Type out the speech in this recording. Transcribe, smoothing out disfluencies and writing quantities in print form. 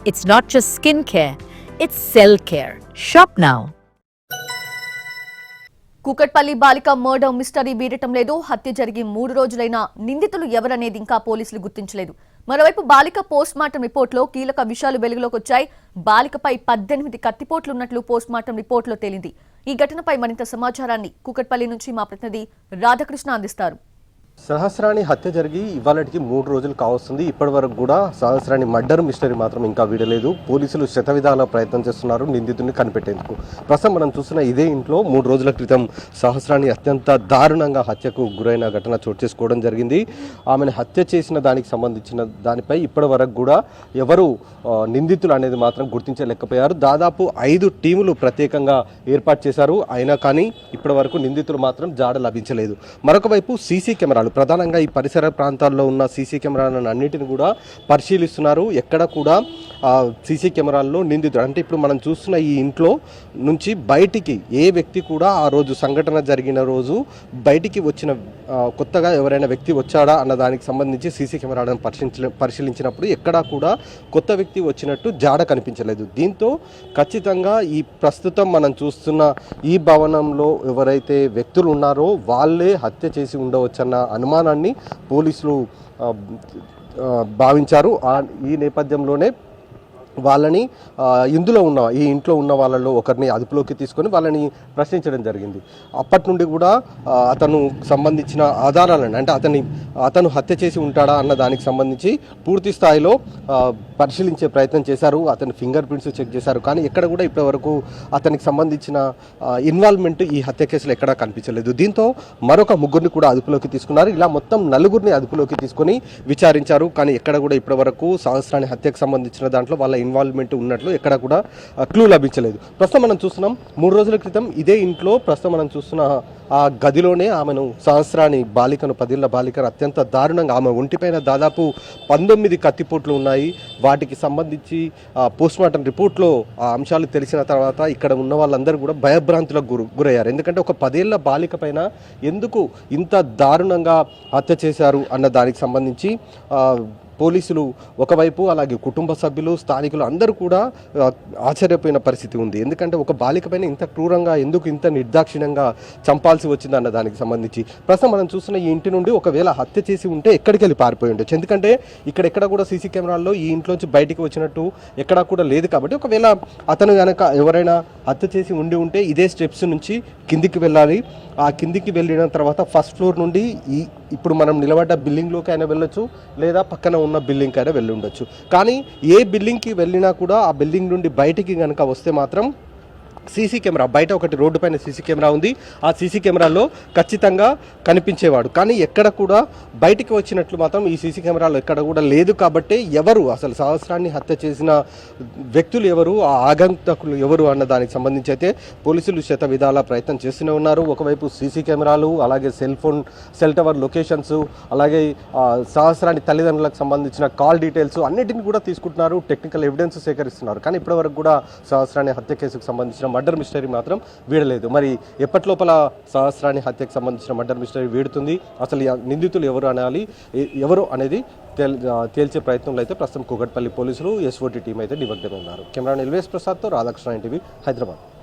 It's not just skin care, it's cell care. Shop now. Kukatpally బాలిక murder mystery వీడటం లేదు. హత్య జరిగి 3 రోజులైనా నిందితులు ఎవరనేది ఇంకా పోలీసులు గుర్తించలేదు. మరోవైపు బాలిక పోస్ట్ మార్టం రిపోర్టులో కీలక విషయాలు వెలుగులోకి వచ్చాయి. బాలికపై 18 కత్తిపోట్లున్నట్లు పోస్ట్ మార్టం రిపోర్టులో తేలింది. ఈ ఘటనపై మరింత సమాచారాన్ని కూకట్పల్లి నుంచి మా ప్రతినిధి రాధాకృష్ణ అందిస్తారు. సహస్రాని హత్య జరిగి ఇవాళకి 3 రోజులు కావస్తుంది. ఇప్పటి వరకు కూడా సహస్రాని మర్డర్ మిస్టరీ మాత్రం ఇంకా వీడలేదు. పోలీసులు శతవిధాల ప్రయత్నం చేస్తున్నారు నిందితుడిని కనిపెట్టేందుకు. ప్రస్తుతం మనం చూస్తున్న ఇదే ఇంట్లో 3 రోజుల క్రితం సహస్రాని అత్యంత దారుణంగా హత్యకు గురైన ఘటన చోటు చేసుకోవడం జరిగింది. ఆమెను హత్య చేసిన దానికి సంబంధించిన దానిపై ఇప్పటి వరకు కూడా ఎవరు నిందితులు అనేది మాత్రం గుర్తించలేకపోయారు. దాదాపు 5 టీములు ప్రత్యేకంగా ఏర్పాటు చేశారు. అయినా కానీ ఇప్పటి వరకు నిందితులు మాత్రం జాడ లభించలేదు. మరొక వైపు సీసీ కెమెరాలు, ప్రధానంగా ఈ పరిసర ప్రాంతాల్లో ఉన్న సీసీ కెమెరాలను అన్నిటిని కూడా పరిశీలిస్తున్నారు. ఎక్కడ కూడా సీసీ కెమెరాల్లో నిందితుడు అంటే ఇప్పుడు మనం చూస్తున్న ఈ ఇంట్లో నుంచి బయటికి ఏ వ్యక్తి కూడా ఆ రోజు సంఘటన జరిగిన రోజు బయటికి వచ్చిన కొత్తగా ఎవరైనా వ్యక్తి వచ్చాడా అన్న దానికి సంబంధించి సీసీ కెమెరాలను పరిశీలించినప్పుడు ఎక్కడా కూడా కొత్త వ్యక్తి వచ్చినట్టు జాడ కనిపించలేదు. దీంతో ఖచ్చితంగా ఈ ప్రస్తుతం మనం చూస్తున్న ఈ భవనంలో ఎవరైతే వ్యక్తులు ఉన్నారో వాళ్ళే హత్య చేసి ఉండవచ్చన్న అనుమానాన్ని పోలీసులు భావించారు. ఈ నేపథ్యంలోనే వాళ్ళని ఈ ఇంట్లో ఉన్న వాళ్ళలో ఒకరిని అదుపులోకి తీసుకొని వాళ్ళని ప్రశ్నించడం జరిగింది. అప్పటి నుండి కూడా అతను సంబంధించిన ఆధారాలను అంటే అతను హత్య చేసి ఉంటాడా అన్న దానికి సంబంధించి పూర్తి స్థాయిలో పరిశీలించే ప్రయత్నం చేశారు. అతని ఫింగర్ ప్రింట్స్ చెక్ చేశారు. కానీ ఎక్కడ కూడా ఇప్పటివరకు అతనికి సంబంధించిన ఇన్వాల్వ్మెంట్ ఈ హత్య కేసులో ఎక్కడా కనిపించలేదు. దీంతో మరొక 3 కూడా అదుపులోకి తీసుకున్నారు. ఇలా మొత్తం 4 అదుపులోకి తీసుకొని విచారించారు. కానీ ఎక్కడ కూడా ఇప్పటివరకు సహస్రాని హత్యకు సంబంధించిన దాంట్లో వాళ్ళ ఇన్వాల్వ్మెంట్ ఉన్నట్లు ఎక్కడ కూడా క్లూ లభించలేదు. ప్రస్తుతం మనం చూస్తున్నాం 3 రోజుల క్రితం ఇదే ఇంట్లో ప్రస్తుతం మనం చూస్తున్న ఆ గదిలోనే ఆమెను సహస్రాని బాలికను 10 ఏళ్ల బాలికను అత్యంత దారుణంగా ఆమె ఒంటిపైన దాదాపు 19 కత్తిపోట్లు ఉన్నాయి. వాటికి సంబంధించి పోస్ట్మార్టం రిపోర్ట్లో ఆ అంశాలు తెలిసిన తర్వాత ఇక్కడ ఉన్న వాళ్ళందరూ కూడా భయభ్రాంతులకు గురయ్యారు. ఎందుకంటే ఒక 10 ఏళ్ల బాలిక పైన ఎందుకు ఇంత దారుణంగా హత్య చేశారు అన్న దానికి సంబంధించి పోలీసులు ఒకవైపు అలాగే కుటుంబ సభ్యులు స్థానికులు అందరూ కూడా ఆశ్చర్యపోయిన పరిస్థితి ఉంది. ఎందుకంటే ఒక బాలిక పైన ఇంత క్రూరంగా ఎందుకు ఇంత నిర్దాక్షిణ్యంగా చంపాల్సి వచ్చింది అన్న దానికి సంబంధించి ప్రస్తుతం మనం చూస్తున్న ఈ ఇంటి నుండి ఒకవేళ హత్య చేసి ఉంటే ఎక్కడికి వెళ్ళి పారిపోయి ఉండొచ్చు. ఎందుకంటే ఎక్కడ కూడా సీసీ కెమెరాల్లో ఈ ఇంట్లోంచి బయటికి వచ్చినట్టు ఎక్కడా కూడా లేదు. కాబట్టి ఒకవేళ అతను కనుక ఎవరైనా హత్య చేసి ఉంటే ఇదే స్టెప్స్ నుంచి కిందికి వెళ్ళాలి. ఆ కిందికి వెళ్ళిన తర్వాత ఫస్ట్ ఫ్లోర్ నుండి ఇప్పుడు మనం నిలబడ్డ బిల్డింగ్లోకి అయినా వెళ్ళొచ్చు, లేదా పక్కన ఉన్న బిల్డింగ్కి అయినా వెళ్ళి ఉండొచ్చు. కానీ ఏ బిల్డింగ్కి వెళ్ళినా కూడా ఆ బిల్డింగ్ నుండి బయటికి కనుక వస్తే మాత్రం సీసీ కెమెరా బయట ఒకటి రోడ్డు పైన సీసీ కెమెరా ఉంది. ఆ సీసీ కెమెరాలో ఖచ్చితంగా కనిపించేవాడు. కానీ ఎక్కడ కూడా బయటికి వచ్చినట్లు మాత్రం ఈ సీసీ కెమెరాలో ఎక్కడ కూడా లేదు. కాబట్టి ఎవరు అసలు సహస్రాన్ని హత్య చేసిన వ్యక్తులు ఎవరు, ఆ ఆగంతకులు ఎవరు అన్న దానికి సంబంధించి అయితే పోలీసులు శత విధాల ప్రయత్నం చేస్తూనే ఉన్నారు. ఒకవైపు సీసీ కెమెరాలు, అలాగే సెల్ టవర్ లొకేషన్స్, అలాగే సహస్రాన్ని తల్లిదండ్రులకు సంబంధించిన కాల్ డీటెయిల్స్ అన్నిటిని కూడా తీసుకుంటున్నారు. టెక్నికల్ ఎవిడెన్స్ సేకరిస్తున్నారు. కానీ ఇప్పటివరకు కూడా సహస్రాన్ని హత్య కేసుకు సంబంధించిన మర్డర్ మిస్టరీ మాత్రం వీడలేదు. మరి ఎప్పటిలోపల సహస్రాని హత్యకు సంబంధించిన మర్డర్ మిస్టరీ వీడుతుంది, అసలు నిందితులు ఎవరు అనేది తేల్చే ప్రయత్నంలో అయితే ప్రస్తుతం కూకట్పల్లి పోలీసులు SOT టీం అయితే నిమగ్నమై ఉన్నారు. కెమెరా ఎల్వేస్ ప్రసాద్తో రాధాకృష్ణ, NTV, హైదరాబాద్.